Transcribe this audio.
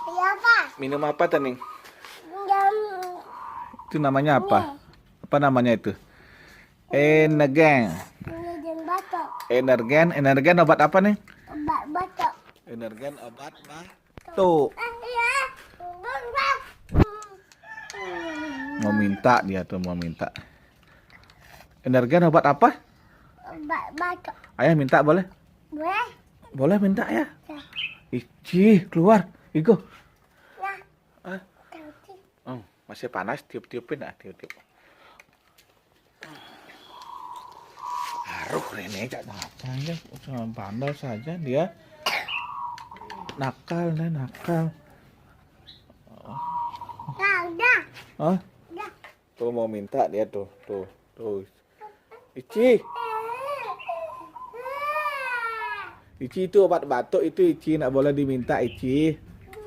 Ya, Pak. Minum apa Tening? Jam Itu namanya apa? Apa namanya itu? Energen. jam batok. Energen obat apa nih? Obat batok. Energen obat batuk. Ya. Bang. Mau minta dia tuh mau minta. Energen obat apa? Obat batok. Ayah minta boleh? Boleh? Boleh minta ya? Ya. Ih, keluar. Igo. Ya. Ah, masih panas, tiup-tiupin ah, tiup-tiup. Haruh Rene gak datang ya, sama bandel saja dia. Nakal nih, nakal. Dah, dah. Oh, Dah. tuh mau minta dia tuh. Ici, Ici itu obat batuk itu Ici nak boleh diminta Ici.